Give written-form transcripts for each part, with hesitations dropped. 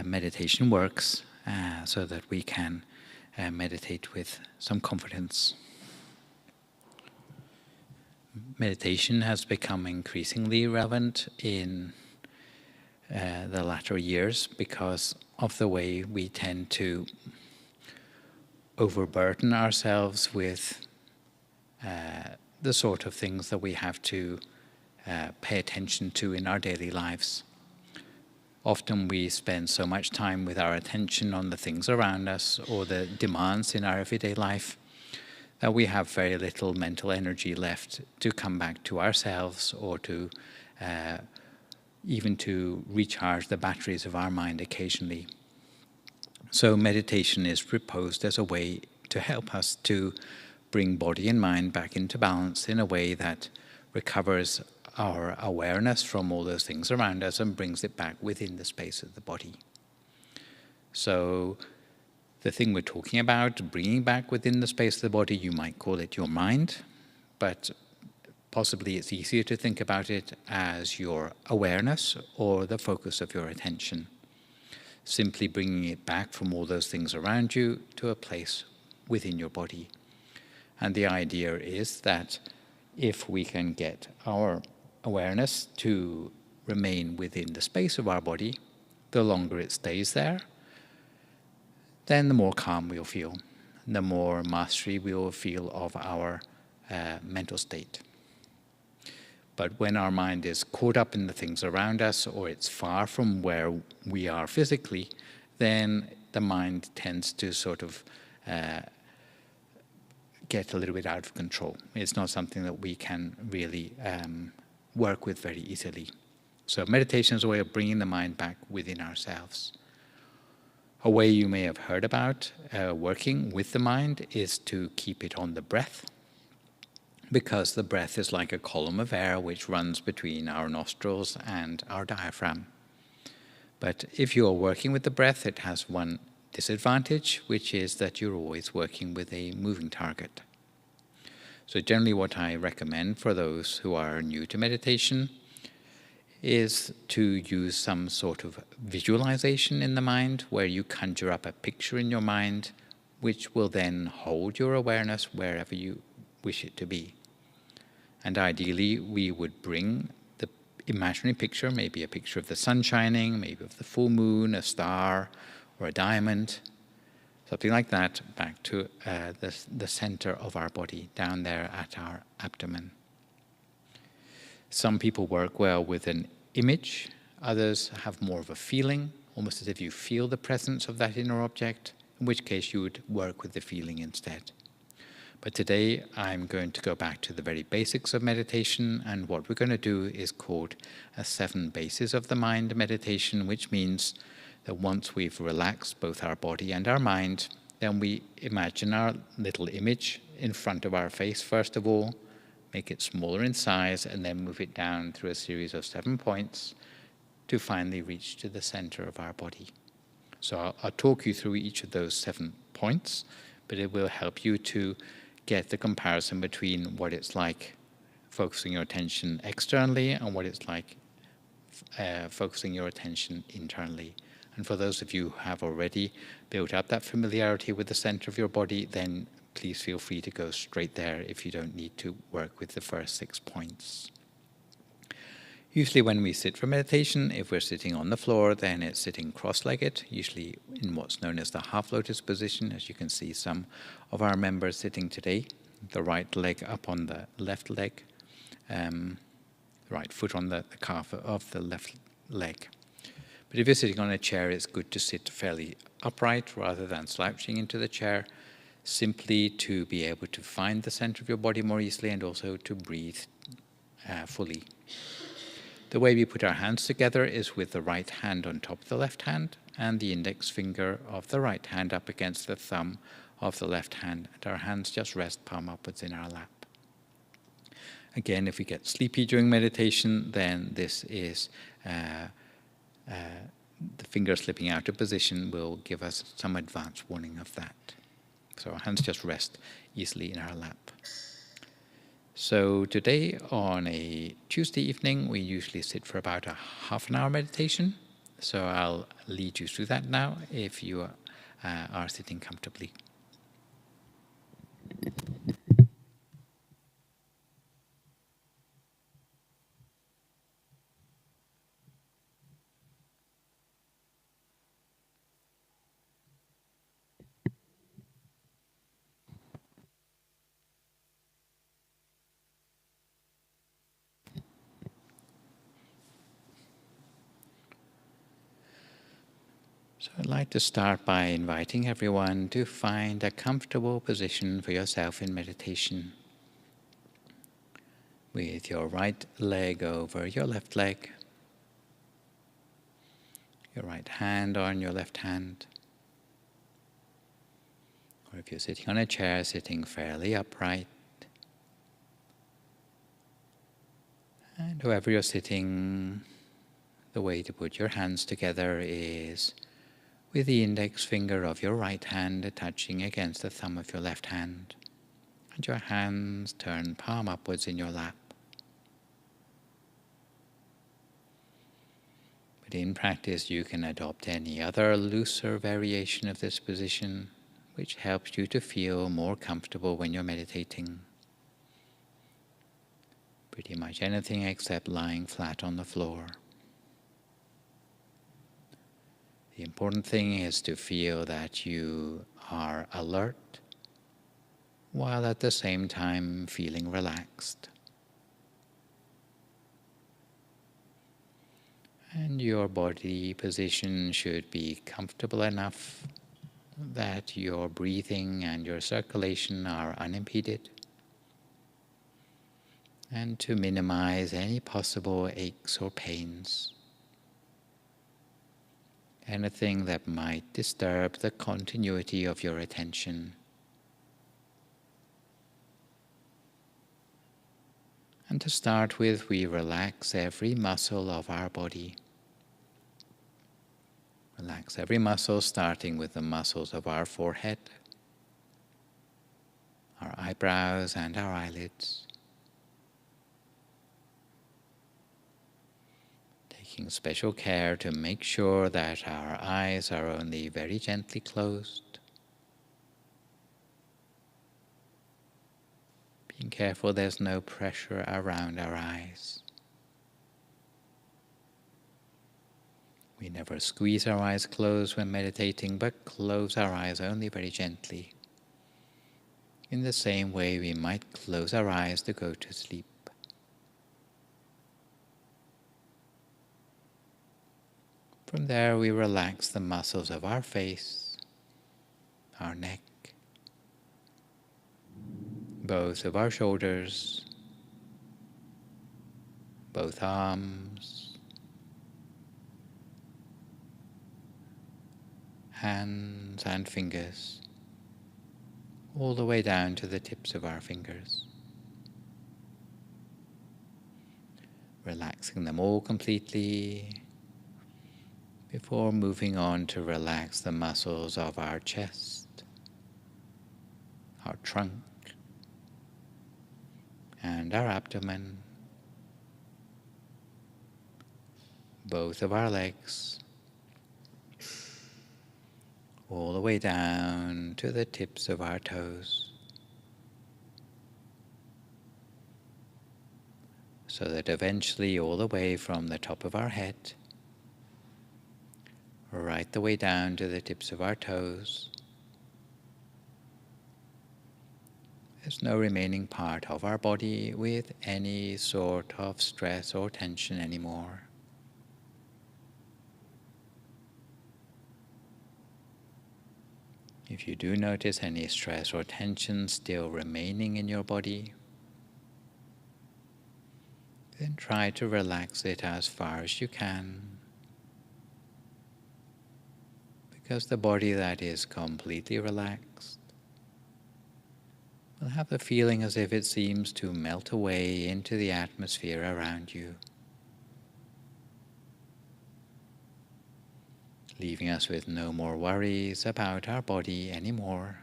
meditation works, so that we can meditate with some confidence. Meditation has become increasingly relevant in the latter years because of the way we tend to overburden ourselves with the sort of things that we have to pay attention to in our daily lives. Often we spend so much time with our attention on the things around us or the demands in our everyday life that we have very little mental energy left to come back to ourselves or to even to recharge the batteries of our mind occasionally. So meditation is proposed as a way to help us to bring body and mind back into balance in a way that recovers our awareness from all those things around us and brings it back within the space of the body. So the thing we're talking about, bringing back within the space of the body, you might call it your mind, but possibly it's easier to think about it as your awareness or the focus of your attention. Simply bringing it back from all those things around you to a place within your body. And the idea is that if we can get our awareness to remain within the space of our body, the longer it stays there, then the more calm we'll feel, the more mastery we will feel of our mental state. But when our mind is caught up in the things around us, or it's far from where we are physically, then the mind tends to sort of get a little bit out of control. It's not something that we can really work with very easily. So meditation is a way of bringing the mind back within ourselves. A way you may have heard about working with the mind is to keep it on the breath, because the breath is like a column of air which runs between our nostrils and our diaphragm. But if you are working with the breath, it has one disadvantage, which is that you're always working with a moving target. So generally what I recommend for those who are new to meditation is to use some sort of visualization in the mind, where you conjure up a picture in your mind, which will then hold your awareness wherever you wish it to be. And ideally, we would bring the imaginary picture, maybe a picture of the sun shining, maybe of the full moon, a star, or a diamond, something like that, back to the center of our body, down there at our abdomen. Some people work well with an image, others have more of a feeling, almost as if you feel the presence of that inner object, in which case you would work with the feeling instead. But today I'm going to go back to the very basics of meditation, and what we're going to do is called a 7 bases of the mind meditation, which means that once we've relaxed both our body and our mind, then we imagine our little image in front of our face first of all, make it smaller in size, and then move it down through a series of 7 points to finally reach to the center of our body. So I'll talk you through each of those 7 points, but it will help you to get the comparison between what it's like focusing your attention externally and what it's like focusing your attention internally. And for those of you who have already built up that familiarity with the center of your body, then please feel free to go straight there if you don't need to work with the first 6 points. Usually when we sit for meditation, if we're sitting on the floor, then it's sitting cross-legged, usually in what's known as the half-lotus position, as you can see some of our members sitting today. The right leg up on the left leg, right foot on the calf of the left leg. But if you're sitting on a chair, it's good to sit fairly upright rather than slouching into the chair, simply to be able to find the center of your body more easily and also to breathe fully. The way we put our hands together is with the right hand on top of the left hand and the index finger of the right hand up against the thumb of the left hand, and our hands just rest palm upwards in our lap. Again, if we get sleepy during meditation, then this is the finger slipping out of position will give us some advance warning of that. So our hands just rest easily in our lap. So today, on a Tuesday evening, we usually sit for about a half an hour meditation. So I'll lead you through that now if you are sitting comfortably. So I'd like to start by inviting everyone to find a comfortable position for yourself in meditation, with your right leg over your left leg, your right hand on your left hand, or if you're sitting on a chair, sitting fairly upright. And wherever you're sitting, the way to put your hands together is with the index finger of your right hand touching against the thumb of your left hand, and your hands turn palm upwards in your lap. But in practice, you can adopt any other looser variation of this position, which helps you to feel more comfortable when you're meditating. Pretty much anything except lying flat on the floor. The important thing is to feel that you are alert, while at the same time feeling relaxed. And your body position should be comfortable enough that your breathing and your circulation are unimpeded, and to minimize any possible aches or pains, anything that might disturb the continuity of your attention. And to start with, we relax every muscle of our body. Relax every muscle, starting with the muscles of our forehead, our eyebrows and our eyelids. Taking special care to make sure that our eyes are only very gently closed. Being careful there's no pressure around our eyes. We never squeeze our eyes closed when meditating, but close our eyes only very gently, in the same way we might close our eyes to go to sleep. From there, we relax the muscles of our face, our neck, both of our shoulders, both arms, hands and fingers, all the way down to the tips of our fingers. Relaxing them all completely before moving on to relax the muscles of our chest, our trunk, and our abdomen, both of our legs, all the way down to the tips of our toes, so that eventually all the way from the top of our head, right the way down to the tips of our toes, there's no remaining part of our body with any sort of stress or tension anymore. If you do notice any stress or tension still remaining in your body, then try to relax it as far as you can, because the body that is completely relaxed will have the feeling as if it seems to melt away into the atmosphere around you, leaving us with no more worries about our body anymore,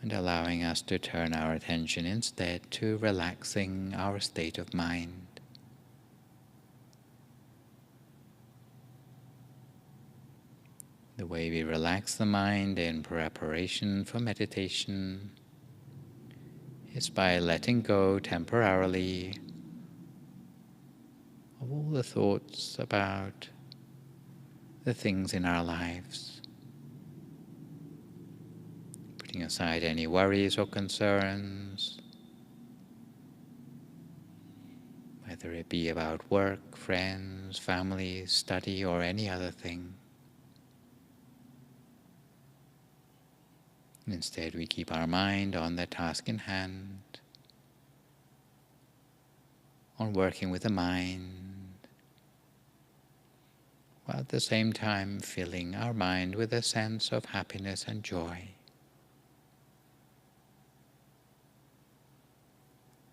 and allowing us to turn our attention instead to relaxing our state of mind. The way we relax the mind in preparation for meditation is by letting go temporarily of all the thoughts about the things in our lives, putting aside any worries or concerns, whether it be about work, friends, family, study, or any other thing. Instead, we keep our mind on the task in hand, on working with the mind, while at the same time filling our mind with a sense of happiness and joy,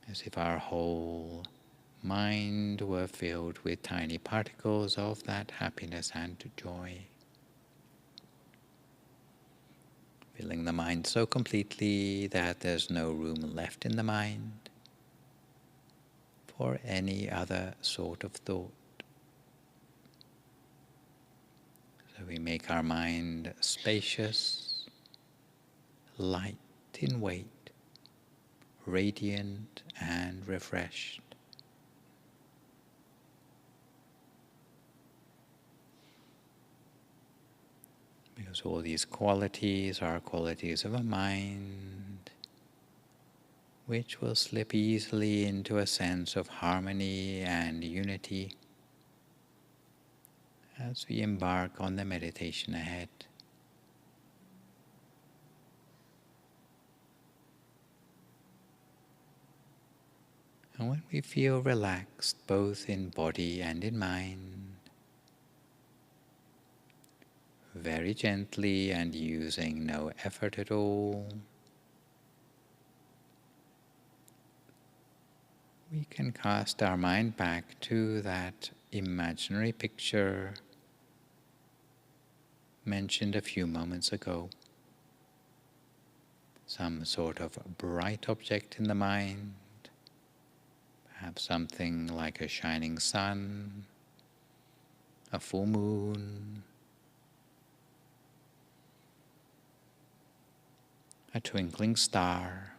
as if our whole mind were filled with tiny particles of that happiness and joy, filling the mind so completely that there's no room left in the mind for any other sort of thought. So we make our mind spacious, light in weight, radiant and refreshed. Because all these qualities are qualities of a mind which will slip easily into a sense of harmony and unity as we embark on the meditation ahead. And when we feel relaxed both in body and in mind, very gently and using no effort at all, we can cast our mind back to that imaginary picture mentioned a few moments ago. Some sort of bright object in the mind, perhaps something like a shining sun, a full moon, a twinkling star,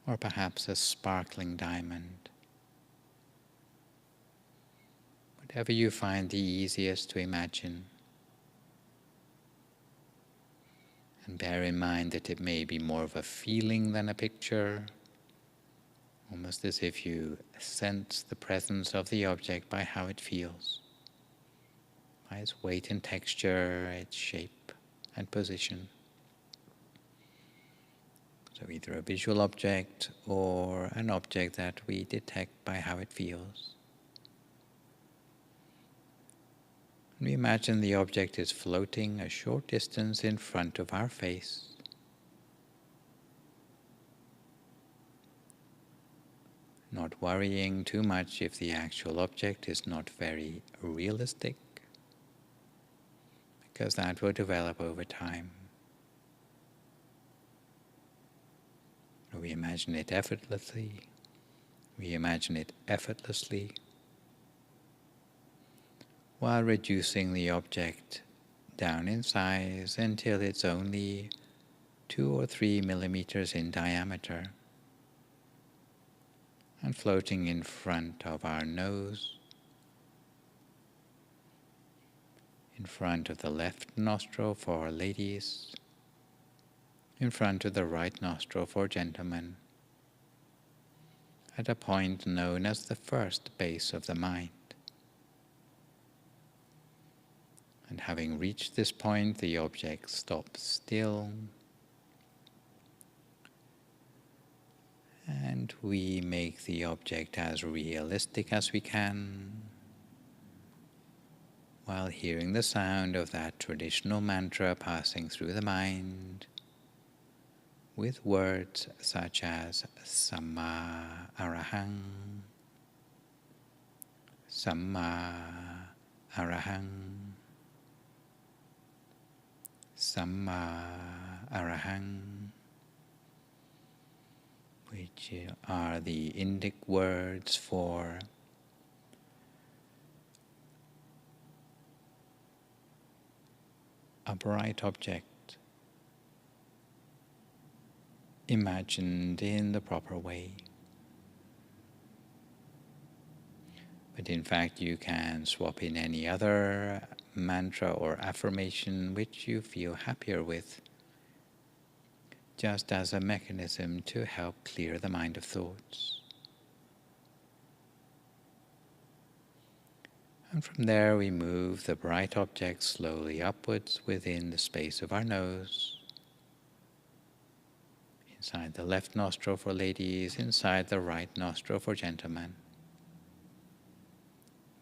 or perhaps a sparkling diamond. Whatever you find the easiest to imagine. And bear in mind that it may be more of a feeling than a picture, almost as if you sense the presence of the object by how it feels, by its weight and texture, its shape and position. So either a visual object or an object that we detect by how it feels. We imagine the object is floating a short distance in front of our face. Not worrying too much if the actual object is not very realistic, because that will develop over time. We imagine it effortlessly. While reducing the object down in size until it's only 2 or 3 millimeters in diameter and floating in front of our nose, in front of the left nostril for ladies, in front of the right nostril for gentlemen, at a point known as the first base of the mind. And having reached this point, the object stops still, and we make the object as realistic as we can, while hearing the sound of that traditional mantra passing through the mind, with words such as Samma Arahang, Samma Arahang, Samma Arahang, which are the Indic words for a bright object imagined in the proper way. But in fact, you can swap in any other mantra or affirmation which you feel happier with, just as a mechanism to help clear the mind of thoughts. And from there we move the bright object slowly upwards within the space of our nose, inside the left nostril for ladies, inside the right nostril for gentlemen.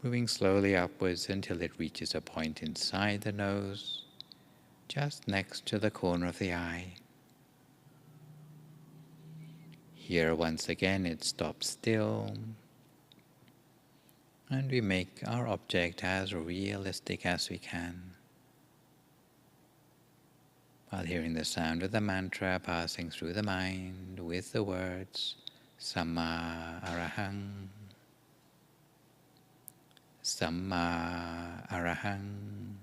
Moving slowly upwards until it reaches a point inside the nose, just next to the corner of the eye. Here once again it stops still, and we make our object as realistic as we can, while hearing the sound of the mantra passing through the mind with the words Samma Arahang, Samma Arahang,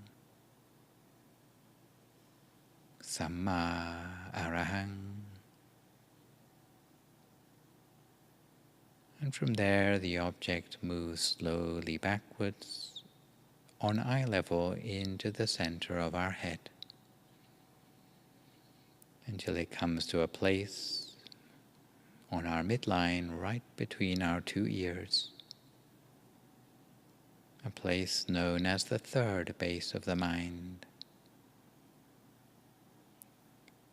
Samma Arahang. And from there, the object moves slowly backwards on eye level into the center of our head, until it comes to a place on our midline right between our two ears, a place known as the third base of the mind.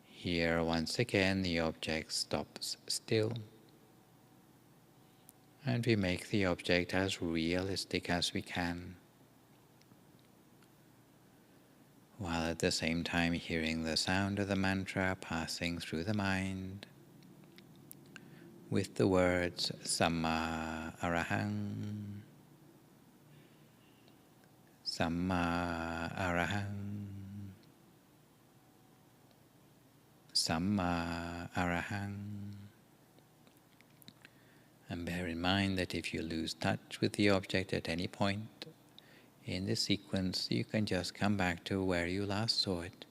Here, once again, the object stops still, and we make the object as realistic as we can, while at the same time hearing the sound of the mantra passing through the mind with the words Samma Arahang, Samma Arahang, Samma Arahang. And bear in mind that if you lose touch with the object at any point in this sequence, you can just come back to where you last saw it.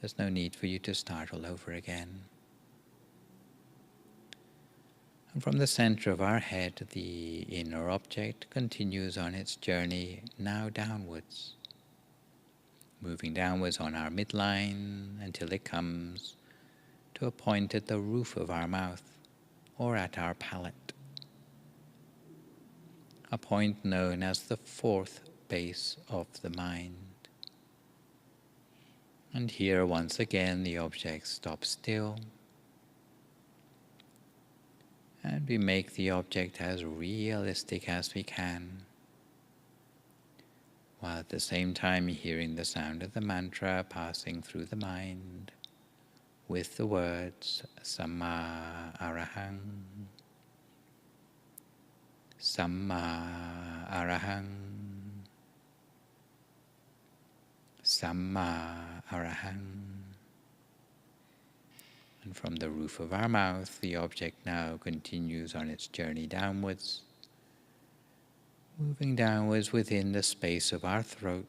There's no need for you to start all over again. And from the center of our head, the inner object continues on its journey now downwards, moving downwards on our midline until it comes to a point at the roof of our mouth or at our palate, a point known as the fourth base of the mind. And here once again the object stops still, and we make the object as realistic as we can, while at the same time hearing the sound of the mantra passing through the mind with the words Samma Arahang, Samma Arahang, Samma Arahang. And from the roof of our mouth, the object now continues on its journey downwards, moving downwards within the space of our throat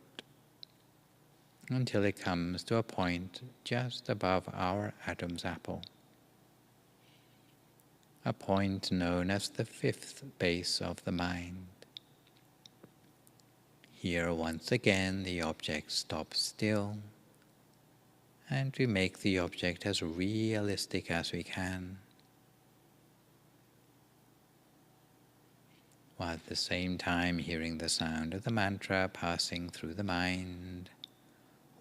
until it comes to a point just above our Adam's apple, a point known as the fifth base of the mind. Here once again the object stops still, and we make the object as realistic as we can, while at the same time hearing the sound of the mantra passing through the mind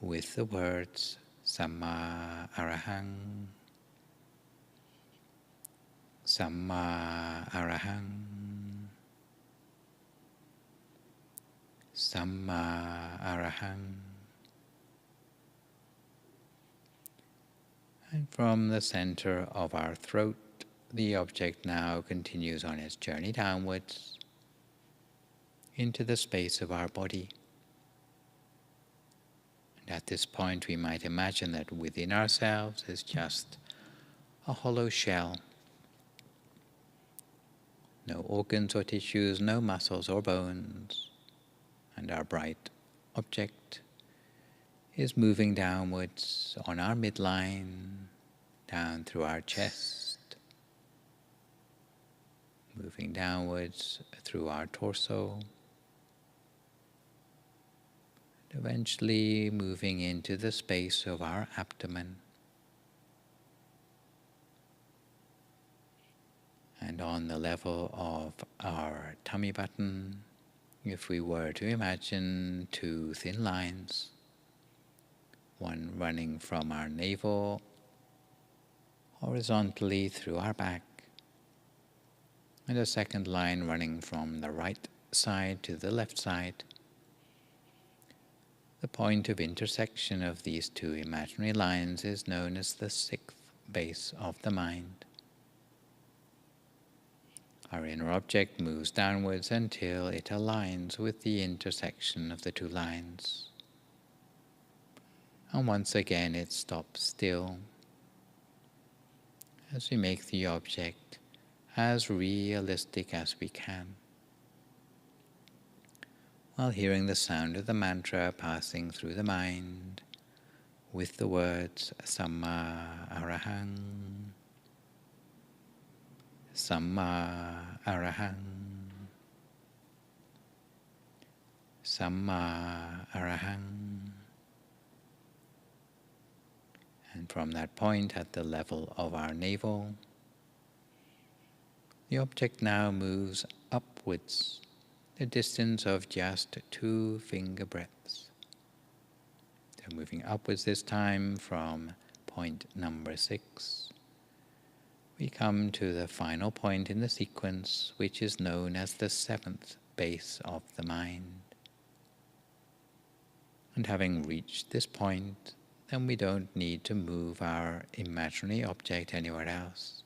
with the words Samma Arahang, Samma Arahang, Samma Arahang. And from the center of our throat, the object now continues on its journey downwards into the space of our body. And at this point, we might imagine that within ourselves is just a hollow shell. No organs or tissues, no muscles or bones. And our bright object is moving downwards on our midline, down through our chest, moving downwards through our torso, and eventually moving into the space of our abdomen. And on the level of our tummy button, if we were to imagine two thin lines, one running from our navel horizontally through our back, and a second line running from the right side to the left side, the point of intersection of these two imaginary lines is known as the sixth base of the mind. Our inner object moves downwards until it aligns with the intersection of the two lines. And once again it stops still as we make the object as realistic as we can, while hearing the sound of the mantra passing through the mind with the words Samma Arahang, Samma Arahang, Samma Arahang. And from that point at the level of our navel, the object now moves upwards the distance of just 2 finger breadths. So moving upwards this time from point number 6. We come to the final point in the sequence, which is known as the 7th base of the mind. And having reached this point, then we don't need to move our imaginary object anywhere else.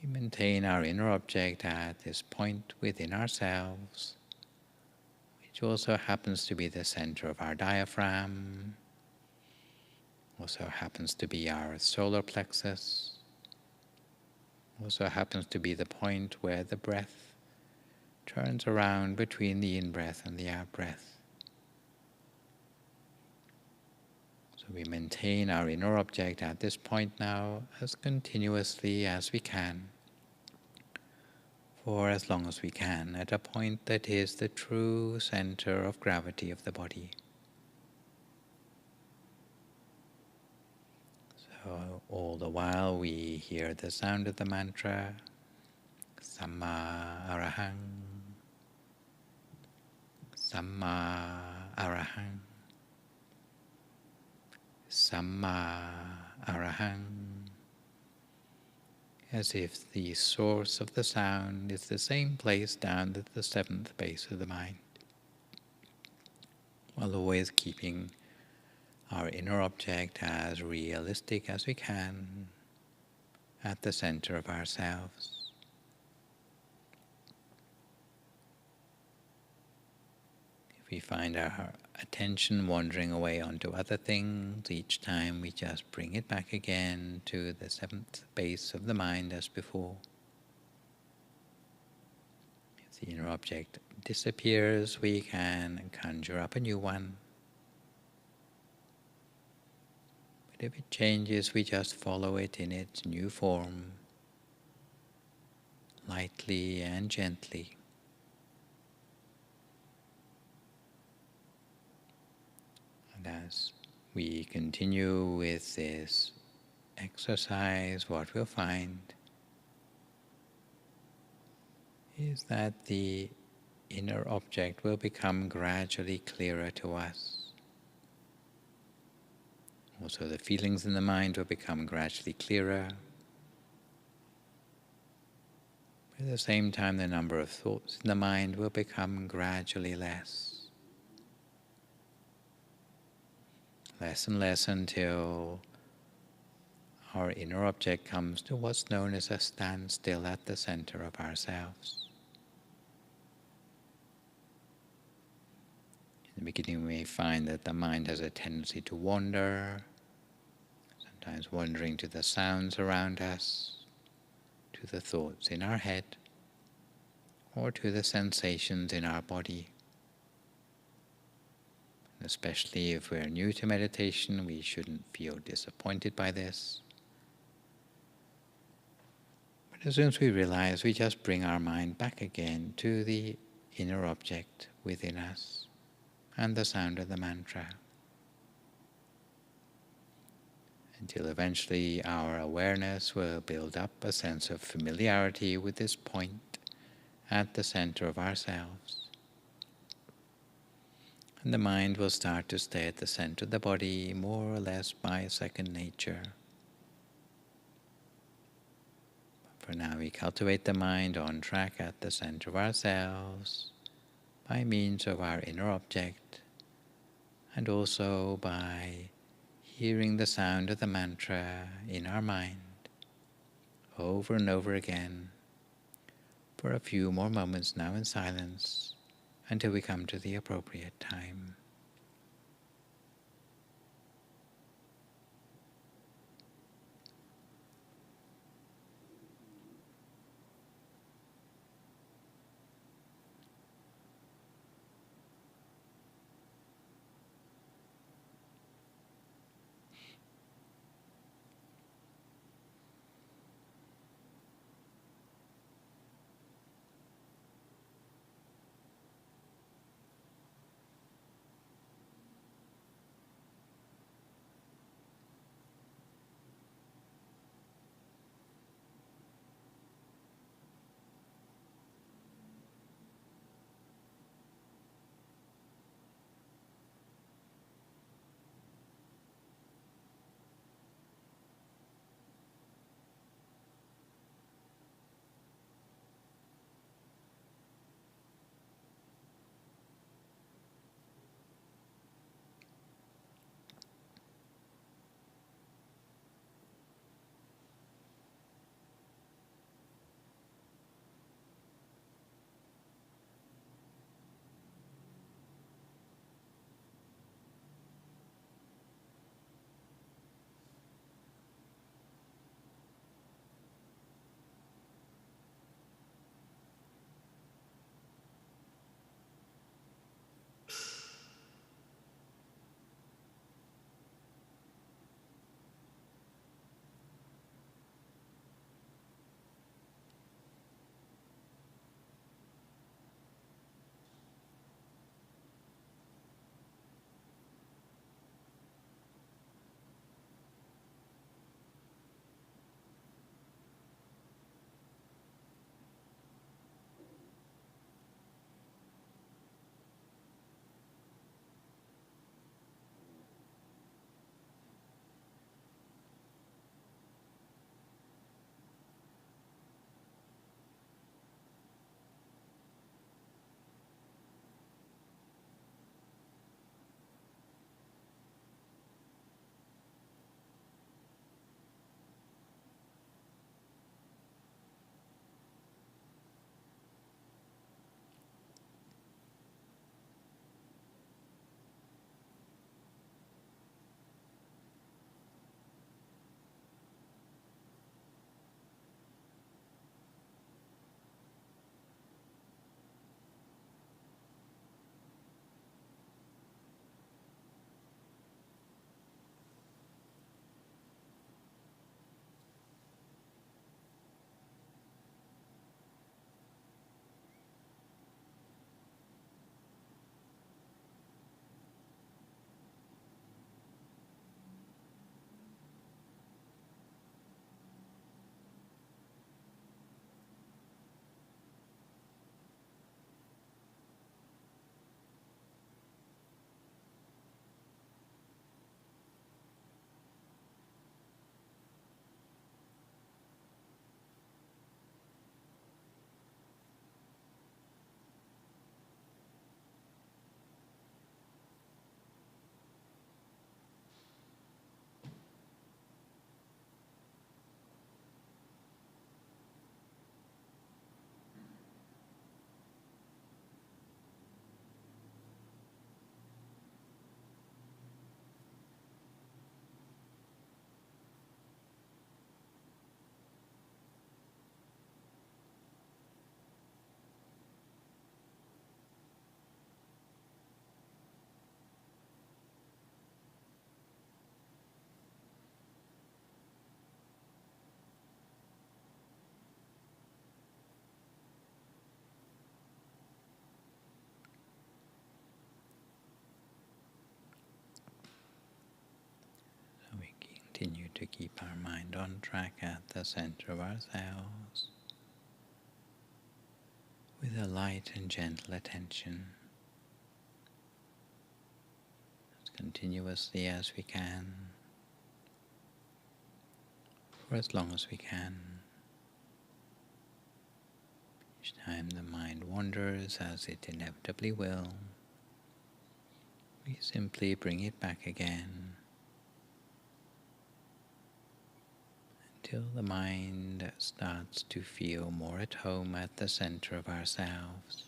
We maintain our inner object at this point within ourselves, which also happens to be the center of our diaphragm, also happens to be our solar plexus, also happens to be the point where the breath turns around between the in-breath and the out-breath. So we maintain our inner object at this point now as continuously as we can, for as long as we can, at a point that is the true center of gravity of the body. So all the while we hear the sound of the mantra, Samma Arahang, Samma Arahang, Samma Arahang, as if the source of the sound is the same place down at the 7th base of the mind, while always keeping our inner object as realistic as we can at the center of ourselves. If we find our attention wandering away onto other things, each time we just bring it back again to the 7th base of the mind as before. If the inner object disappears, we can conjure up a new one. But if it changes, we just follow it in its new form, lightly and gently. And as we continue with this exercise, what we'll find is that the inner object will become gradually clearer to us. Also, the feelings in the mind will become gradually clearer. At the same time, the number of thoughts in the mind will become gradually less. Less and less until our inner object comes to what's known as a standstill at the center of ourselves. In the beginning, we may find that the mind has a tendency to wander, sometimes wandering to the sounds around us, to the thoughts in our head, or to the sensations in our body. Especially if we're new to meditation, we shouldn't feel disappointed by this. But as soon as we realize, we just bring our mind back again to the inner object within us and the sound of the mantra, until eventually our awareness will build up a sense of familiarity with this point at the center of ourselves. And the mind will start to stay at the center of the body more or less by second nature. For now, we cultivate the mind on track at the center of ourselves by means of our inner object, and also by hearing the sound of the mantra in our mind over and over again for a few more moments now in silence, until we come to the appropriate time. Keep our mind on track at the center of ourselves with a light and gentle attention, as continuously as we can, for as long as we can. Each time the mind wanders, as it inevitably will, we simply bring it back again, until the mind starts to feel more at home at the center of ourselves.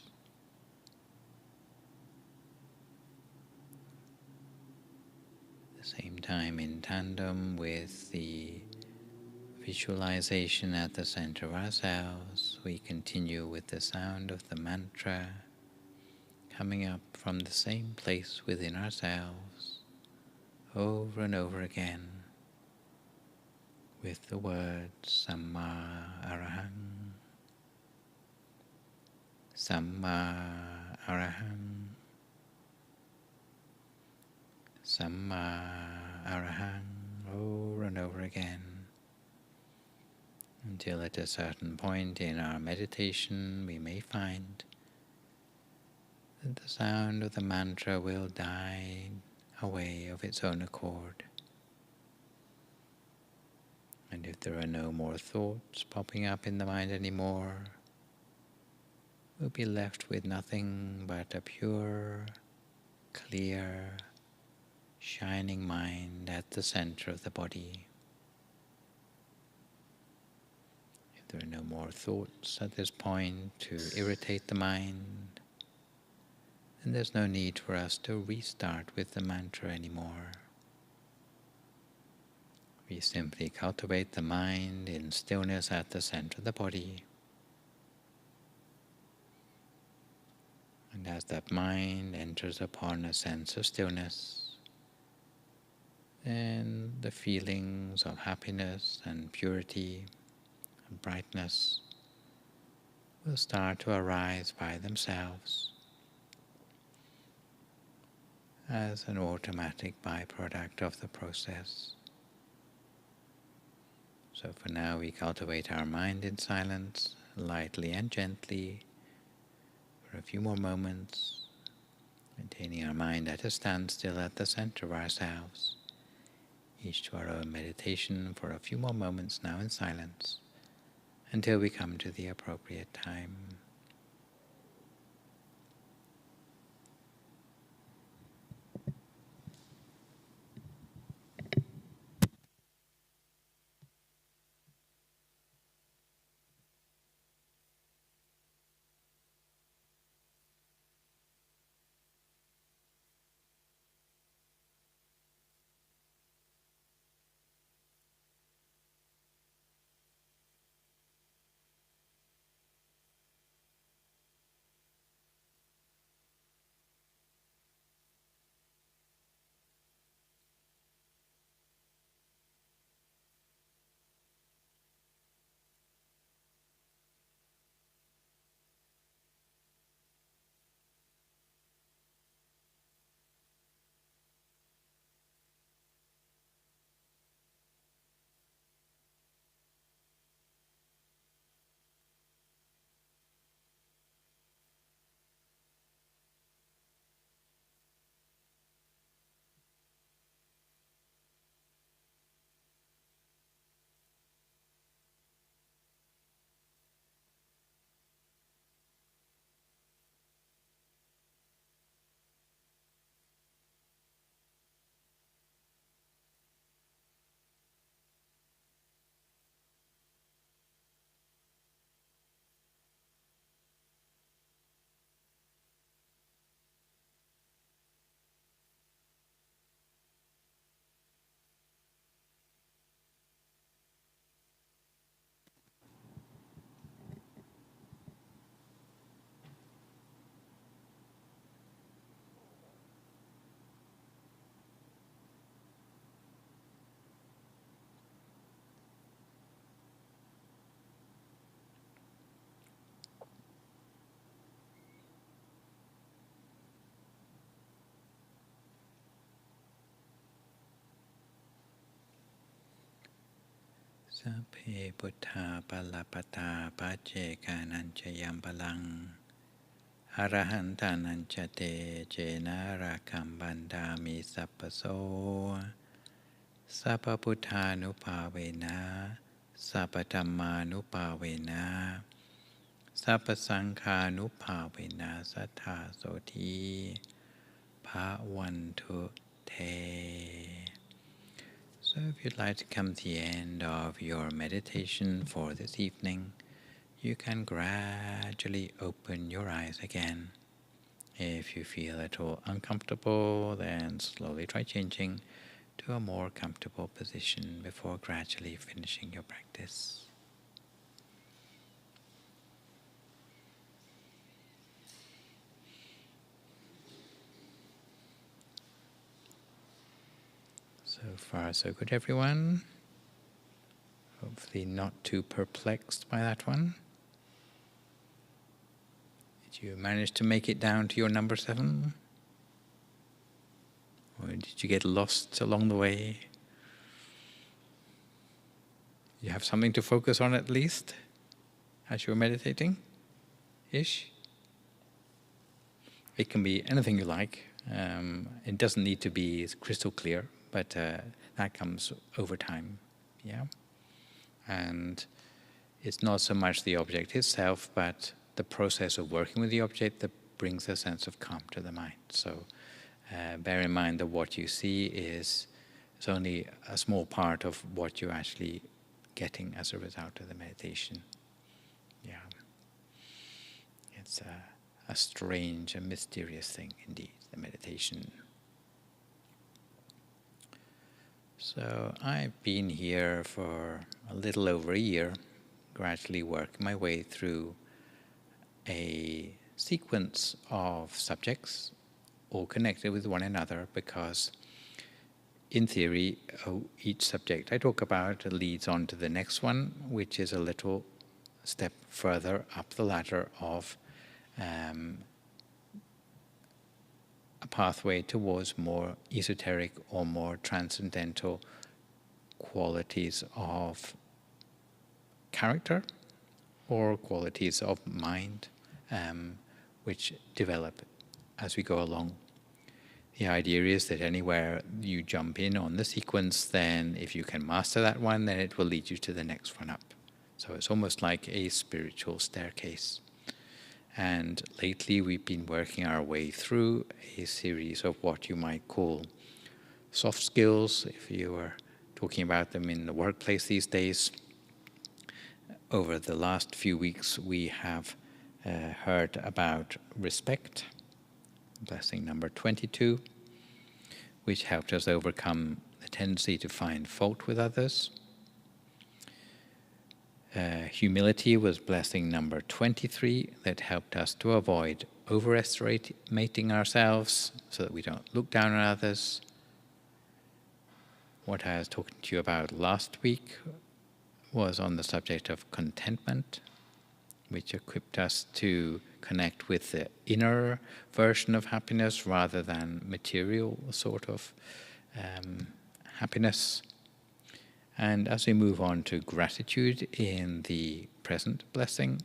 At the same time, in tandem with the visualization at the center of ourselves, we continue with the sound of the mantra coming up from the same place within ourselves over and over again, with the words Samma Arahang, Samma Arahang, Samma Arahang, over and over again, until at a certain point in our meditation we may find that the sound of the mantra will die away of its own accord. And if there are no more thoughts popping up in the mind anymore, we'll be left with nothing but a pure, clear, shining mind at the center of the body. If there are no more thoughts at this point to irritate the mind, then there's no need for us to restart with the mantra anymore. We simply cultivate the mind in stillness at the center of the body. And as that mind enters upon a sense of stillness, then the feelings of happiness and purity and brightness will start to arise by themselves as an automatic byproduct of the process. So for now we cultivate our mind in silence, lightly and gently, for a few more moments, maintaining our mind at a standstill at the center of ourselves, each to our own meditation for a few more moments now in silence, until we come to the appropriate time. พเพพุทธาปัลลปตาปัจเจกานัญจยัมปลังอรหันตานัญจเตเจนะราคัมบันดามิสัพพโสสัพพพุทธานุภาเวนะสัพพธัมมานุภาเวนะสัพพสังฆานุภาเวนะสัทธาโสธีภะวันตุเท. So if you'd like to come to the end of your meditation for this evening, you can gradually open your eyes again. If you feel at all uncomfortable, then slowly try changing to a more comfortable position before gradually finishing your practice. So far, so good, everyone. Hopefully not too perplexed by that one. Did you manage to make it down to your number 7? Or did you get lost along the way? You have something to focus on at least as you're meditating? Ish? It can be anything you like. It doesn't need to be crystal clear, but that comes over time. Yeah? And it's not so much the object itself, but the process of working with the object that brings a sense of calm to the mind. So bear in mind that what you see is only a small part of what you're actually getting as a result of the meditation. Yeah. It's a strange and mysterious thing indeed, the meditation. So I've been here for a little over a year, gradually working my way through a sequence of subjects, all connected with one another, because in theory, each subject I talk about leads on to the next one, which is a little step further up the ladder of a pathway towards more esoteric or more transcendental qualities of character or qualities of mind, which develop as we go along. The idea is that anywhere you jump in on the sequence, then if you can master that one, then it will lead you to the next one up. So it's almost like a spiritual staircase. And lately we've been working our way through a series of what you might call soft skills, if you were talking about them in the workplace these days. Over the last few weeks we have heard about respect, blessing number 22, which helped us overcome the tendency to find fault with others. Humility was blessing number 23, that helped us to avoid overestimating ourselves so that we don't look down on others. What I was talking to you about last week was on the subject of contentment, which equipped us to connect with the inner version of happiness rather than material sort of happiness. And as we move on to gratitude in the present blessing,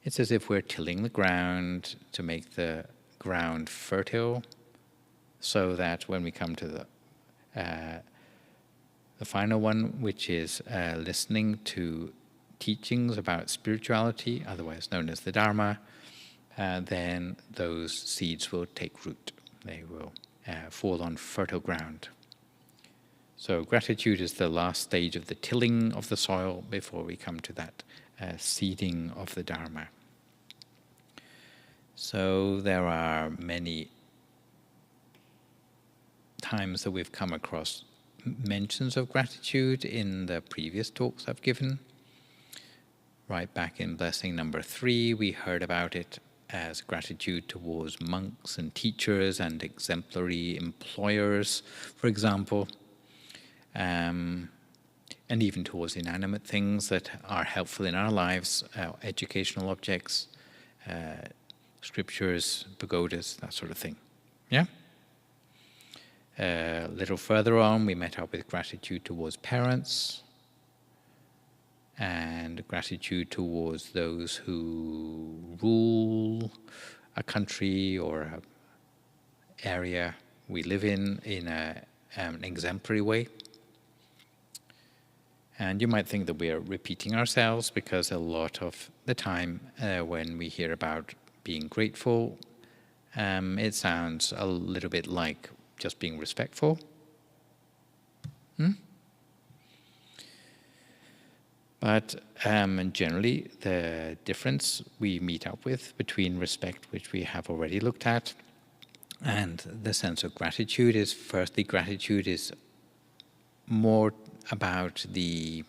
it's as if we're tilling the ground to make the ground fertile, so that when we come to the final one, which is listening to teachings about spirituality, otherwise known as the Dharma, then those seeds will take root. They will fall on fertile ground. So gratitude is the last stage of the tilling of the soil before we come to that seeding of the Dharma. So there are many times that we've come across mentions of gratitude in the previous talks I've given. Right back in blessing number 3, we heard about it as gratitude towards monks and teachers and exemplary employers, for example. And even towards inanimate things that are helpful in our lives, educational objects, scriptures, pagodas, that sort of thing. Yeah? A little further on, we met up with gratitude towards parents, and gratitude towards those who rule a country or an area we live in an exemplary way. And you might think that we are repeating ourselves, because a lot of the time when we hear about being grateful, it sounds a little bit like just being respectful. But generally, the difference we meet up with between respect, which we have already looked at, and the sense of gratitude is, firstly, gratitude is more about the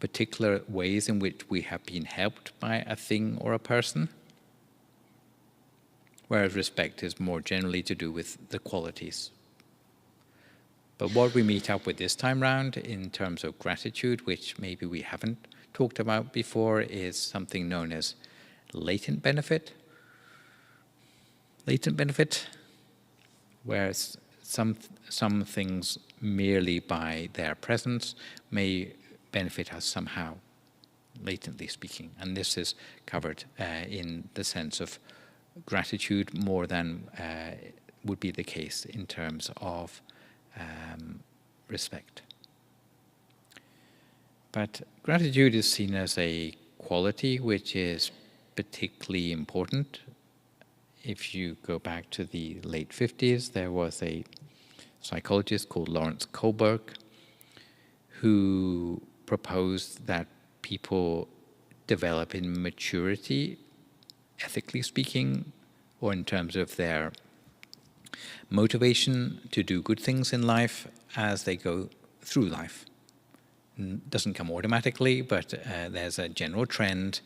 particular ways in which we have been helped by a thing or a person, whereas respect is more generally to do with the qualities. But what we meet up with this time round in terms of gratitude, which maybe we haven't talked about before, is something known as latent benefit. Latent benefit, whereas some things merely by their presence may benefit us somehow, latently speaking. And this is covered in the sense of gratitude more than would be the case in terms of respect. But gratitude is seen as a quality which is particularly important. If you go back to the late 50s, there was a psychologist called Lawrence Kohlberg who proposed that people develop in maturity, ethically speaking, or in terms of their motivation to do good things in life as they go through life. It doesn't come automatically, but there's a general trend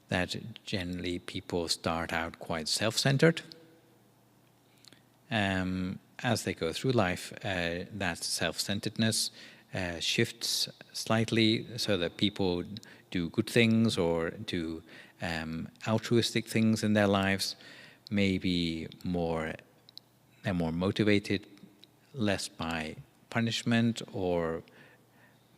that generally people start out quite self-centered. As they go through life, that self-centeredness shifts slightly so that people do good things or do altruistic things in their lives, maybe they're more motivated, less by punishment or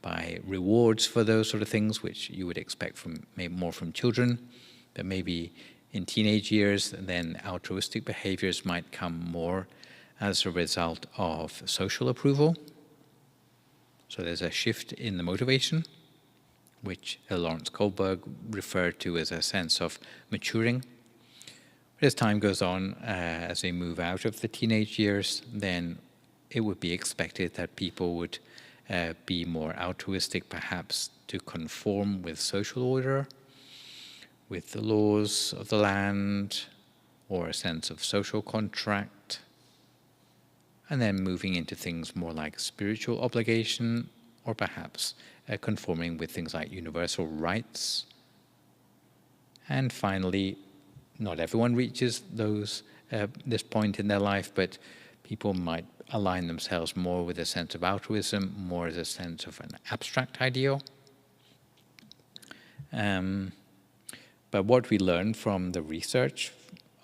by rewards for those sort of things, which you would expect from maybe more from children. But maybe in teenage years, then altruistic behaviors might come more as a result of social approval. So there's a shift in the motivation, which Lawrence Kohlberg referred to as a sense of maturing. But as time goes on, as they move out of the teenage years, then it would be expected that people would be more altruistic, perhaps to conform with social order, with the laws of the land, or a sense of social contract, and then moving into things more like spiritual obligation, or perhaps conforming with things like universal rights. And finally, not everyone reaches this point in their life, but people might align themselves more with a sense of altruism, more as a sense of an abstract ideal. But what we learned from the research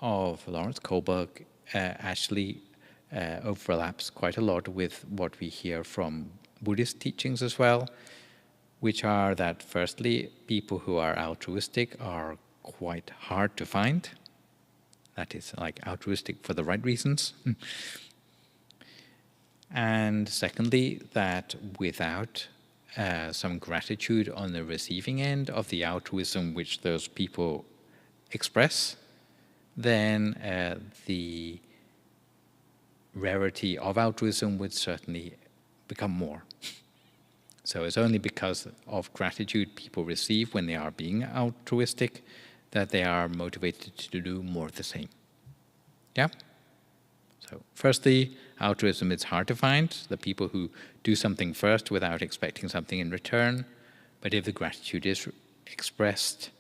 of Lawrence Kohlberg actually overlaps quite a lot with what we hear from Buddhist teachings as well, which are that firstly, people who are altruistic are quite hard to find. That is, like, altruistic for the right reasons. And secondly, that without some gratitude on the receiving end of the altruism which those people express, then the rarity of altruism would certainly become more. So it's only because of gratitude people receive when they are being altruistic that they are motivated to do more of the same. Yeah? So firstly, altruism is hard to find, the people who do something first without expecting something in return. But if the gratitude is expressed,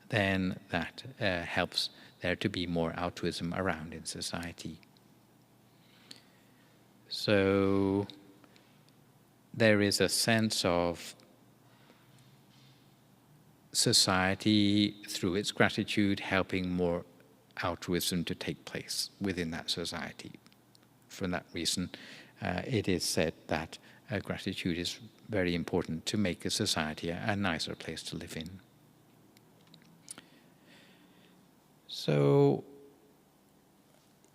then that helps there to be more altruism around in society. So there is a sense of society, through its gratitude, helping more altruism to take place within that society. For that reason, it is said that gratitude is very important to make a society a nicer place to live in. So,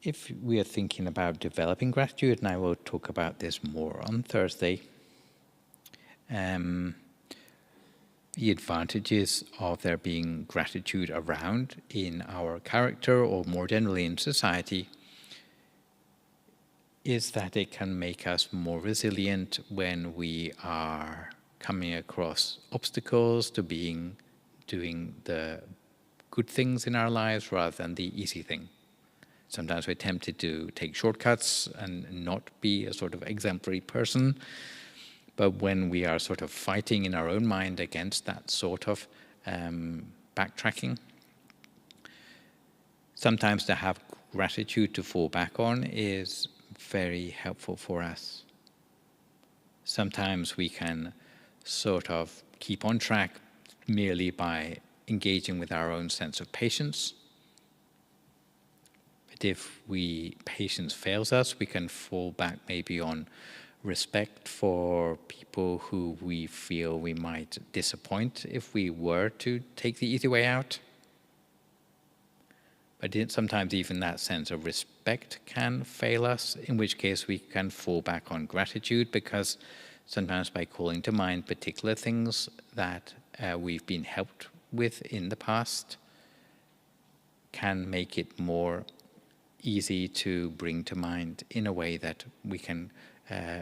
if we are thinking about developing gratitude, and I will talk about this more on Thursday, the advantages of there being gratitude around in our character or more generally in society is that it can make us more resilient when we are coming across obstacles to doing the good things in our lives rather than the easy thing. Sometimes we're tempted to take shortcuts and not be a sort of exemplary person. But when we are sort of fighting in our own mind against that sort of backtracking, sometimes to have gratitude to fall back on is very helpful for us. Sometimes we can sort of keep on track merely by engaging with our own sense of patience. But if patience fails us, we can fall back maybe on respect for people who we feel we might disappoint if we were to take the easy way out. But sometimes even that sense of respect can fail us, in which case we can fall back on gratitude, because sometimes by calling to mind particular things that we've been helped with in the past can make it more easy to bring to mind in a way that we can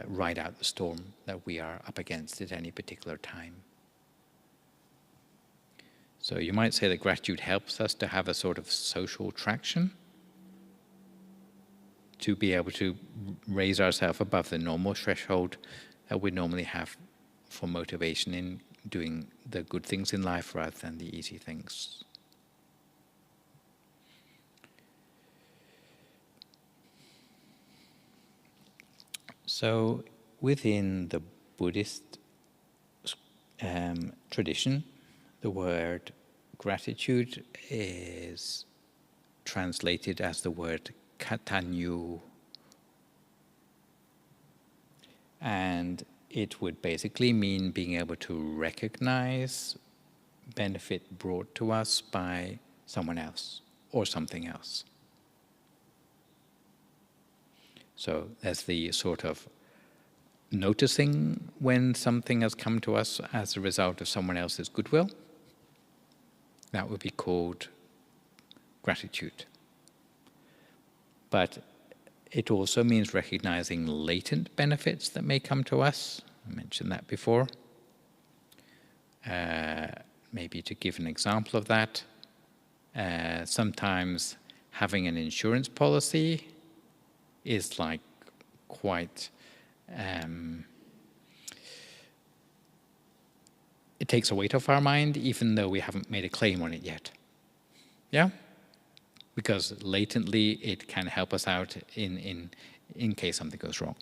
ride out the storm that we are up against at any particular time. So you might say that gratitude helps us to have a sort of social traction, to be able to raise ourselves above the normal threshold that we normally have for motivation in doing the good things in life rather than the easy things. So within the Buddhist tradition, the word gratitude is translated as the word katanyu. And it would basically mean being able to recognize benefit brought to us by someone else or something else. So there's the sort of noticing when something has come to us as a result of someone else's goodwill. That would be called gratitude. But it also means recognizing latent benefits that may come to us. I mentioned that before. Maybe to give an example of that, sometimes having an insurance policy is like quite, it takes a weight off our mind even though we haven't made a claim on it yet. Yeah? Because latently it can help us out in case something goes wrong.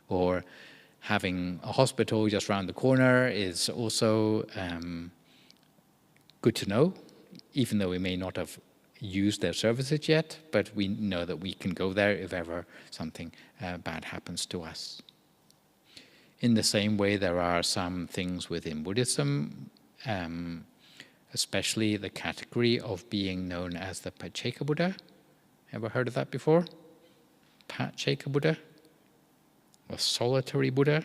Or having a hospital just around the corner is also good to know, even though we may not have used their services yet, but we know that we can go there if ever something bad happens to us. In the same way, there are some things within Buddhism, especially the category of being known as the Pacceka Buddha. Ever heard of that before? Pacceka Buddha? Or solitary Buddha?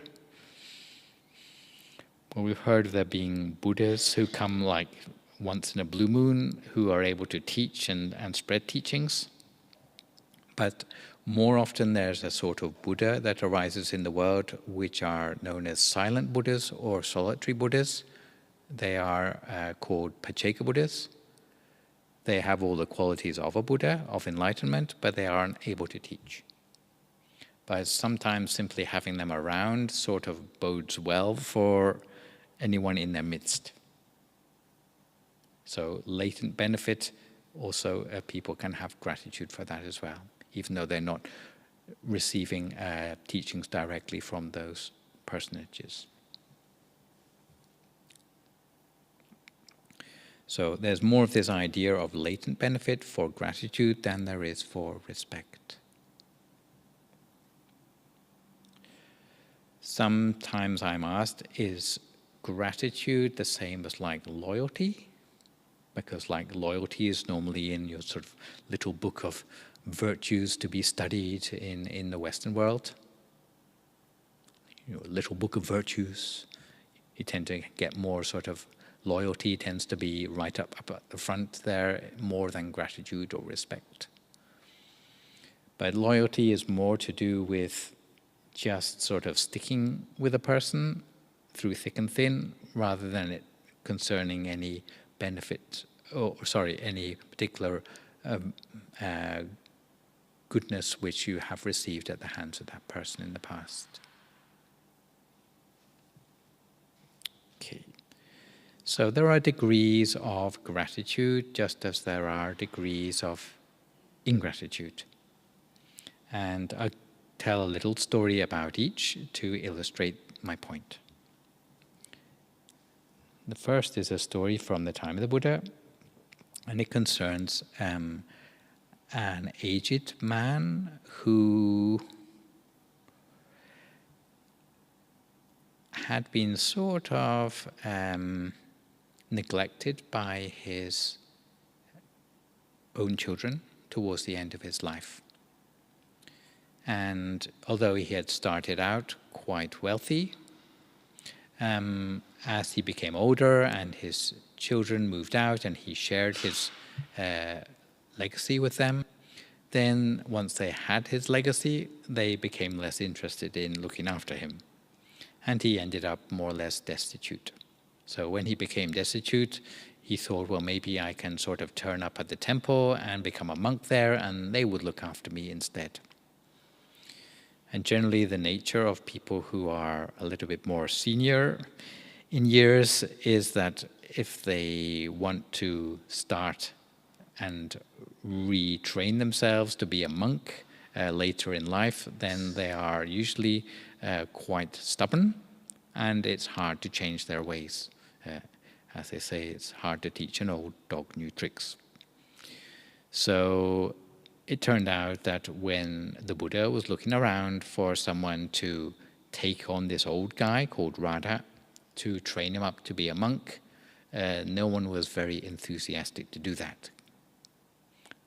Well, we've heard of there being Buddhas who come like once in a blue moon, who are able to teach and spread teachings. But more often there's a sort of Buddha that arises in the world which are known as silent Buddhas or solitary Buddhas. They are called Pacceka Buddhas. They have all the qualities of a Buddha, of enlightenment, but they aren't able to teach. But sometimes simply having them around sort of bodes well for anyone in their midst. So latent benefit, also people can have gratitude for that as well, even though they're not receiving teachings directly from those personages. So there's more of this idea of latent benefit for gratitude than there is for respect. Sometimes I'm asked, is gratitude the same as like loyalty? Because like loyalty is normally in your sort of little book of virtues to be studied in the Western world. Little book of virtues. You tend to get more sort of loyalty tends to be right up at the front there, more than gratitude or respect. But loyalty is more to do with just sort of sticking with a person through thick and thin, rather than it concerning any benefit, any particular goodness which you have received at the hands of that person in the past. Okay. So there are degrees of gratitude, just as there are degrees of ingratitude. And I'll tell a little story about each to illustrate my point. The first is a story from the time of the Buddha, and it concerns an aged man who had been sort of neglected by his own children towards the end of his life. And although he had started out quite wealthy, as he became older and his children moved out and he shared his legacy with them, then once they had his legacy, they became less interested in looking after him. And he ended up more or less destitute. So when he became destitute, he thought, well, maybe I can sort of turn up at the temple and become a monk there, and they would look after me instead. And generally, the nature of people who are a little bit more senior in years is that if they want to start and retrain themselves to be a monk later in life, then they are usually quite stubborn, and it's hard to change their ways. As they say, it's hard to teach an old dog new tricks. So it turned out that when the Buddha was looking around for someone to take on this old guy called Radha, to train him up to be a monk, no one was very enthusiastic to do that.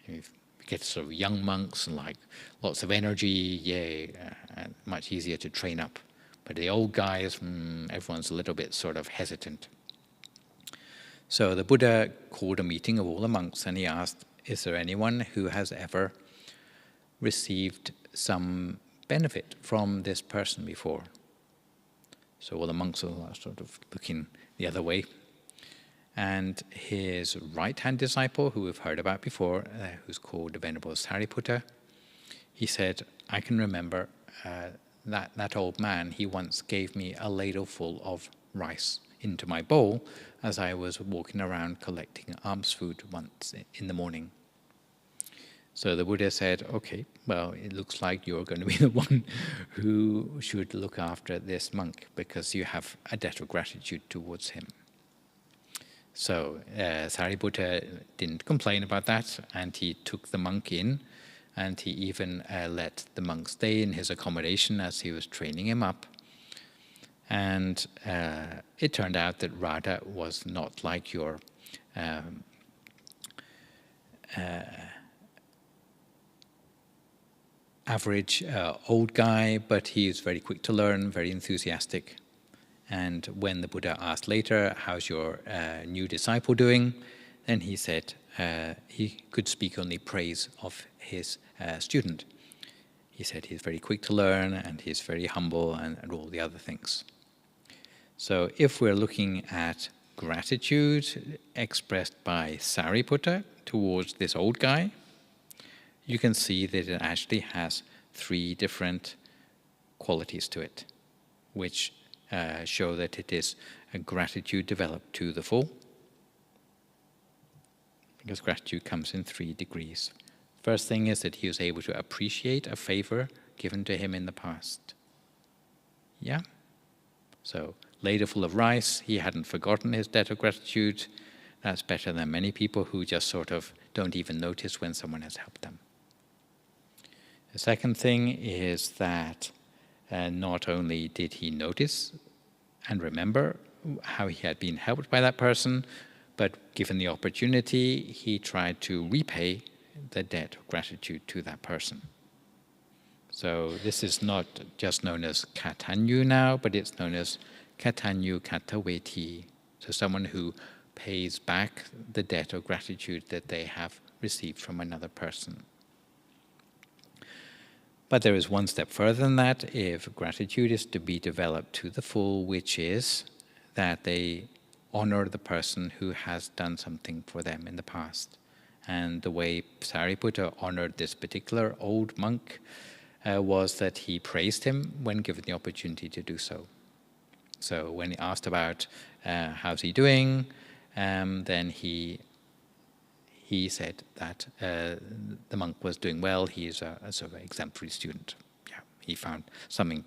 You get sort of young monks and like lots of energy, yay, much easier to train up. But the old guys, everyone's a little bit sort of hesitant. So the Buddha called a meeting of all the monks and he asked, is there anyone who has ever received some benefit from this person before? So all the monks are sort of looking the other way. And his right-hand disciple, who we've heard about before, who's called the Venerable Sariputta, he said, I can remember that old man, he once gave me a ladle full of rice into my bowl as I was walking around collecting alms food once in the morning. So the Buddha said, okay, well, it looks like you're going to be the one who should look after this monk because you have a debt of gratitude towards him. So Sariputta didn't complain about that, and he took the monk in, and he even let the monk stay in his accommodation as he was training him up. And it turned out that Radha was not like your average old guy, but he is very quick to learn, very enthusiastic. And when the Buddha asked later, how's your new disciple doing? Then he said he could speak only praise of his student. He said he's very quick to learn and he's very humble and all the other things. So if we're looking at gratitude expressed by Sariputta towards this old guy, you can see that it actually has 3 different qualities to it, which show that it is a gratitude developed to the full, because gratitude comes in 3 degrees. First thing is that he was able to appreciate a favor given to him in the past. Yeah? So, ladle full of rice, he hadn't forgotten his debt of gratitude. That's better than many people who just sort of don't even notice when someone has helped them. The second thing is that not only did he notice and remember how he had been helped by that person, but given the opportunity, he tried to repay the debt of gratitude to that person. So this is not just known as katanyu now, but it's known as katanyu kataweti. So someone who pays back the debt of gratitude that they have received from another person. But there is one step further than that. If gratitude is to be developed to the full, which is that they honor the person who has done something for them in the past. And the way Sariputta honored this particular old monk was that he praised him when given the opportunity to do so. So when he asked about how's he doing, then he said that the monk was doing well. He is a sort of exemplary student. Yeah, he found something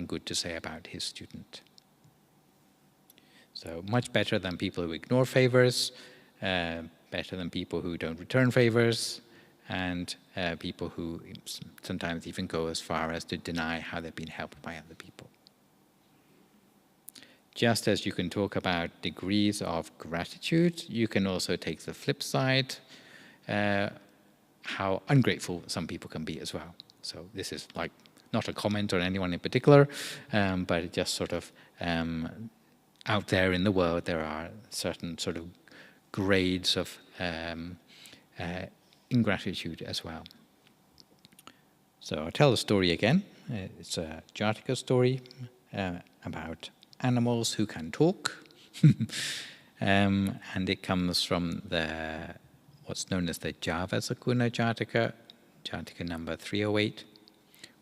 good to say about his student. So much better than people who ignore favors, better than people who don't return favors, and people who sometimes even go as far as to deny how they've been helped by other people. Just as you can talk about degrees of gratitude, you can also take the flip side, how ungrateful some people can be as well. So this is like not a comment on anyone in particular, but it just sort of out there in the world, there are certain sort of grades of ingratitude as well. So I'll tell the story again. It's a Jataka story about animals who can talk. And it comes from what's known as the Javasakuna Jataka, Jataka number 308,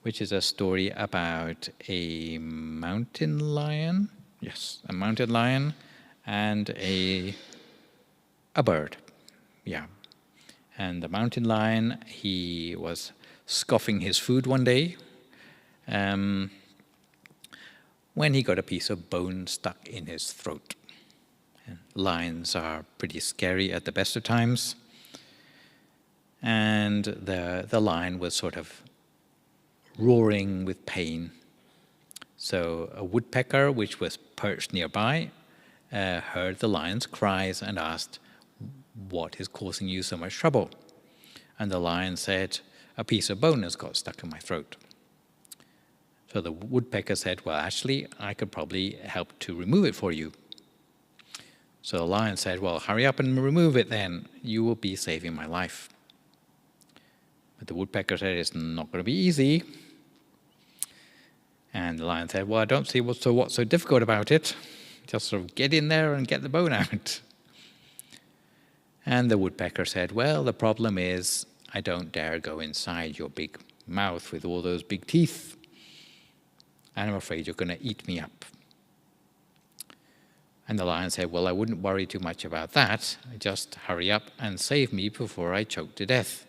which is a story about a mountain lion. Yes, a mountain lion and a bird. Yeah. And the mountain lion, he was scoffing his food one day when he got a piece of bone stuck in his throat. And lions are pretty scary at the best of times. And the lion was sort of roaring with pain. So a woodpecker, which was perched nearby, heard the lion's cries and asked, "What is causing you so much trouble?" And the lion said, "A piece of bone has got stuck in my throat." So the woodpecker said, "Well, actually, I could probably help to remove it for you." So the lion said, "Well, hurry up and remove it then. You will be saving my life." But the woodpecker said, "It's not going to be easy." And the lion said, "Well, I don't see what's so difficult about it. Just sort of get in there and get the bone out." And the woodpecker said, "Well, the problem is I don't dare go inside your big mouth with all those big teeth. And I'm afraid you're going to eat me up." And the lion said, "Well, I wouldn't worry too much about that. Just hurry up and save me before I choke to death."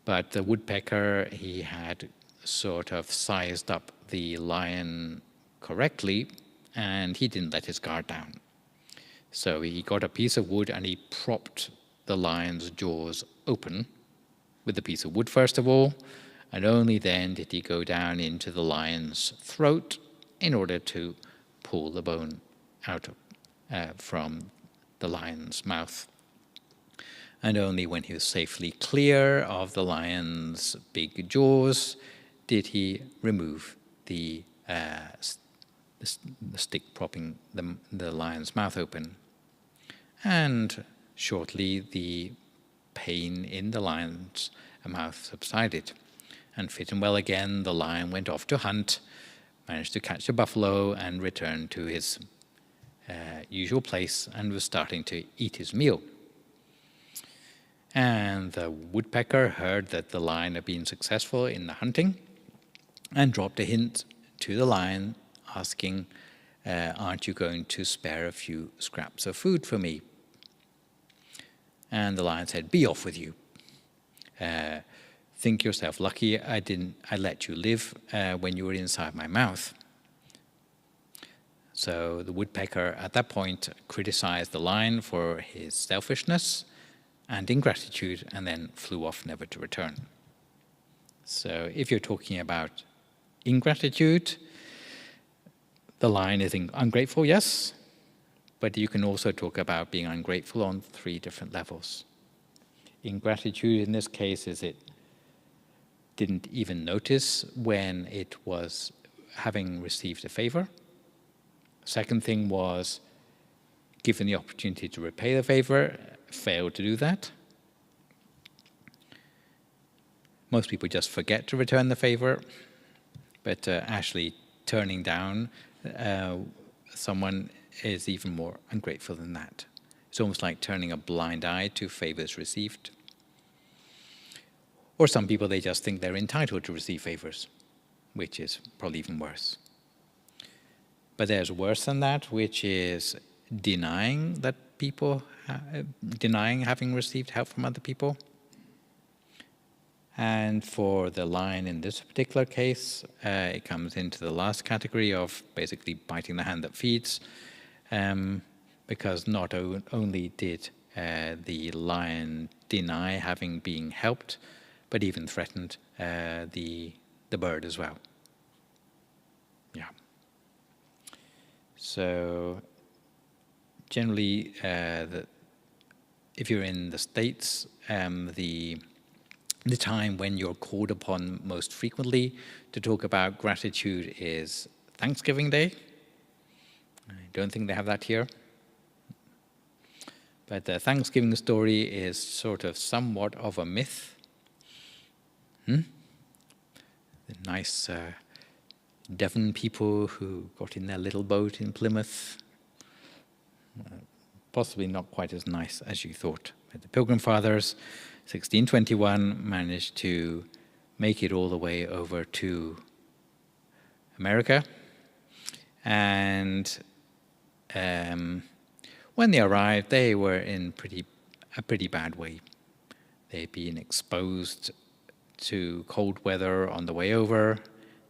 But the woodpecker, he had sort of sized up the lion correctly, and he didn't let his guard down. So he got a piece of wood and he propped the lion's jaws open with the piece of wood first of all, and only then did he go down into the lion's throat in order to pull the bone out from the lion's mouth. And only when he was safely clear of the lion's big jaws did he remove the stick propping the lion's mouth open. And shortly the pain in the lion's mouth subsided. And fit and well again, the lion went off to hunt, managed to catch a buffalo and returned to his usual place and was starting to eat his meal. And the woodpecker heard that the lion had been successful in the hunting and dropped a hint to the lion asking, "Aren't you going to spare a few scraps of food for me?" And the lion said, "Be off with you. Think yourself lucky I let you live when you were inside my mouth." So the woodpecker at that point criticized the lion for his selfishness and ingratitude, and then flew off never to return. So if you're talking about ingratitude, the line is ungrateful, yes, but you can also talk about being ungrateful on 3 different levels. Ingratitude in this case is it didn't even notice when it was having received a favor. Second thing was, given the opportunity to repay the favor, failed to do that. Most people just forget to return the favor, but actually turning down someone is even more ungrateful than that. It's almost like turning a blind eye to favors received. Or some people, they just think they're entitled to receive favors, which is probably even worse. But there's worse than that, which is denying having received help from other people. And for the line in this particular case, it comes into the last category of basically biting the hand that feeds, because not only did the lion deny having been helped, but even threatened the bird as well. Yeah. So generally, if you're in the States, the time when you're called upon most frequently to talk about gratitude is Thanksgiving Day. I don't think they have that here. But the Thanksgiving story is sort of somewhat of a myth. The nice Devon people who got in their little boat in Plymouth. Possibly not quite as nice as you thought. But the Pilgrim Fathers, 1621, managed to make it all the way over to America. And when they arrived, they were in a pretty bad way. They'd been exposed to cold weather on the way over.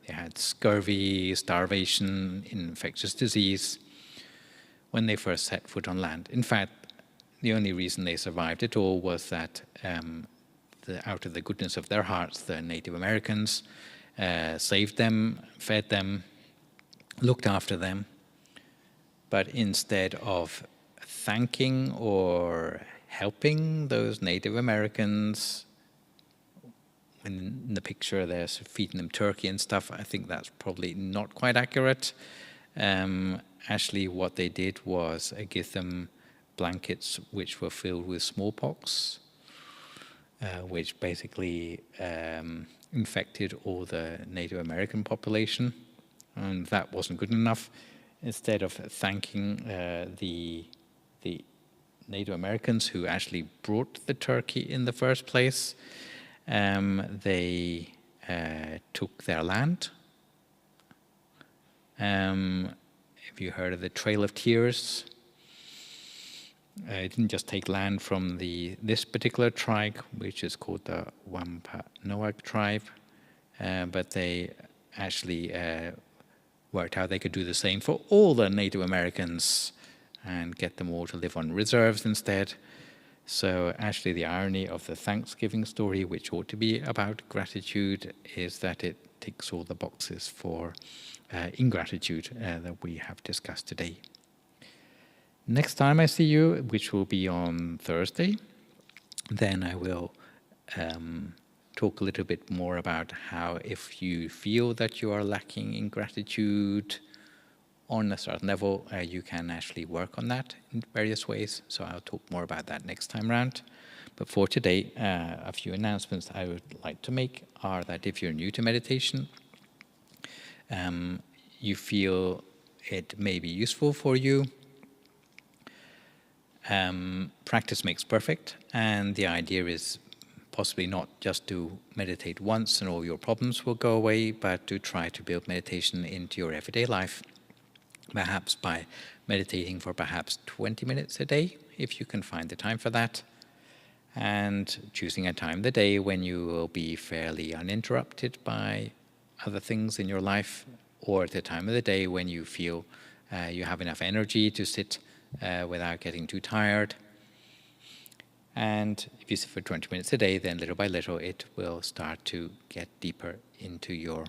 They had scurvy, starvation, infectious disease when they first set foot on land. In fact, the only reason they survived at all was that out of the goodness of their hearts, the Native Americans saved them, fed them, looked after them. But instead of thanking or helping those Native Americans, in the picture they're feeding them turkey and stuff, I think that's probably not quite accurate. Actually, what they did was give them blankets which were filled with smallpox, which basically infected all the Native American population, and that wasn't good enough. Instead of thanking the Native Americans who actually brought the turkey in the first place, they took their land. Have you heard of the Trail of Tears? It didn't just take land from this particular tribe, which is called the Wampanoag tribe, but they actually worked out they could do the same for all the Native Americans and get them all to live on reserves instead. So actually the irony of the Thanksgiving story, which ought to be about gratitude, is that it ticks all the boxes for ingratitude that we have discussed today. Next time I see you, which will be on Thursday, then I will talk a little bit more about how, if you feel that you are lacking in gratitude on a certain level, you can actually work on that in various ways. So I'll talk more about that next time around. But for today, a few announcements I would like to make are that if you're new to meditation, you feel it may be useful for you, practice makes perfect, and the idea is possibly not just to meditate once and all your problems will go away, but to try to build meditation into your everyday life, perhaps by meditating for perhaps 20 minutes a day, if you can find the time for that, and choosing a time of the day when you will be fairly uninterrupted by other things in your life, or at the time of the day when you feel you have enough energy to sit without getting too tired. And if you sit for 20 minutes a day, then little by little it will start to get deeper into your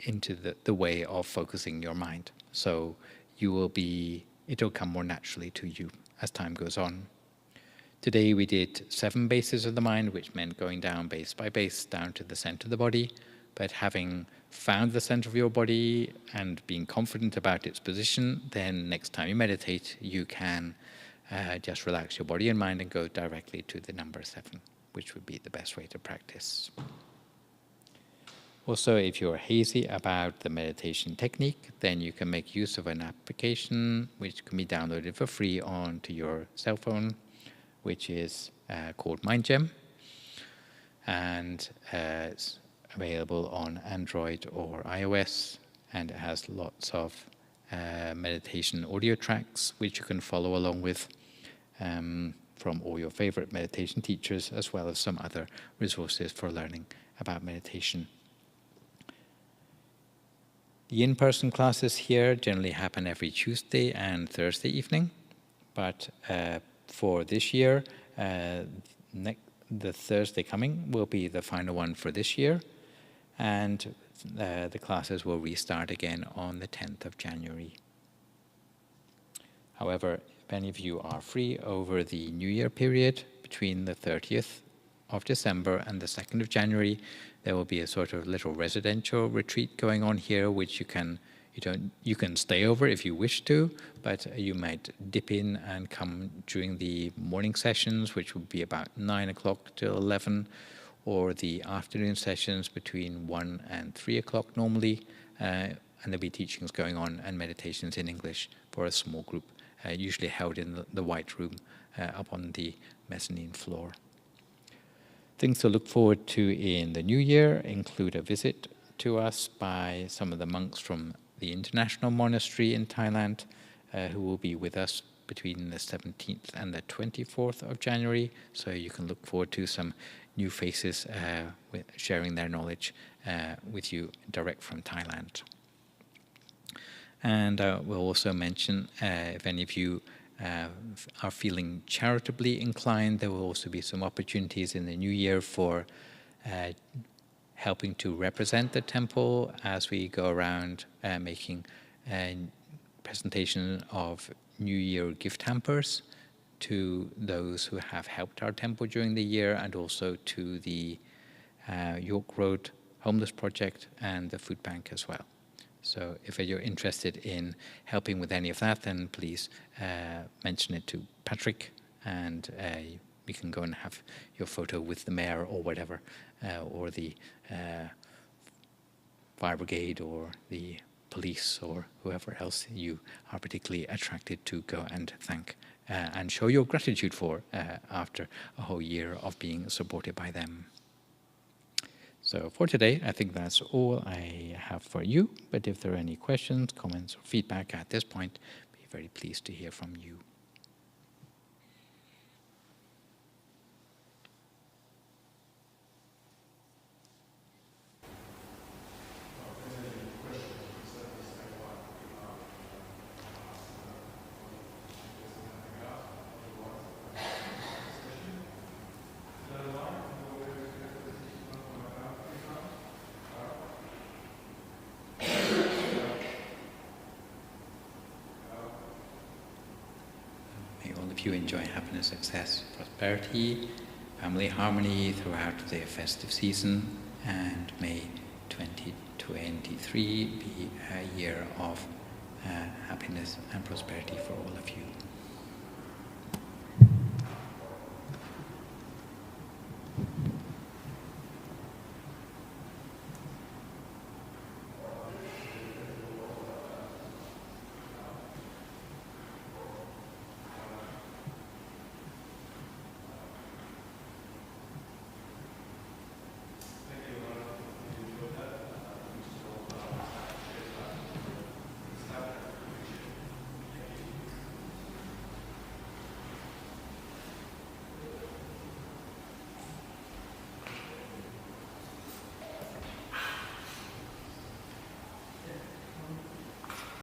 into the way of focusing your mind. So it'll come more naturally to you as time goes on. Today we did 7 bases of the mind, which meant going down base by base down to the center of the body. But having found the center of your body and being confident about its position, then next time you meditate, you can just relax your body and mind and go directly to the number 7, which would be the best way to practice. Also, if you're hazy about the meditation technique, then you can make use of an application which can be downloaded for free onto your cell phone, which is called MindGem, and it's available on Android or iOS, and it has lots of meditation audio tracks which you can follow along with from all your favorite meditation teachers, as well as some other resources for learning about meditation. The in-person classes here generally happen every Tuesday and Thursday evening, but for this year, the Thursday coming will be the final one for this year, and the classes will restart again on the 10th of January. However, if any of you are free over the New Year period, between the 30th of December and the 2nd of January, there will be a sort of little residential retreat going on here, which you can stay over if you wish to, but you might dip in and come during the morning sessions, which would be about 9 o'clock till 11, or the afternoon sessions between 1 and 3 o'clock normally, and there'll be teachings going on and meditations in English for a small group, usually held in the white room up on the mezzanine floor. Things to look forward to in the new year include a visit to us by some of the monks from the International Monastery in Thailand, who will be with us between the 17th and the 24th of January. So you can look forward to some new faces sharing their knowledge with you direct from Thailand. And we'll also mention, if any of you are feeling charitably inclined, there will also be some opportunities in the new year for helping to represent the temple as we go around making a presentation of New Year gift hampers to those who have helped our temple during the year, and also to the York Road Homeless Project and the food bank as well. So if you're interested in helping with any of that, then please mention it to Patrick, and we can go and have your photo with the mayor or whatever, or the fire brigade or the police or whoever else you are particularly attracted to go and thank and show your gratitude for after a whole year of being supported by them. So for today, I think that's all I have for you. But if there are any questions, comments, or feedback at this point, I'd be very pleased to hear from you. May all of you enjoy happiness, success, prosperity, family harmony throughout the festive season, and may 2023 be a year of happiness and prosperity for all of you.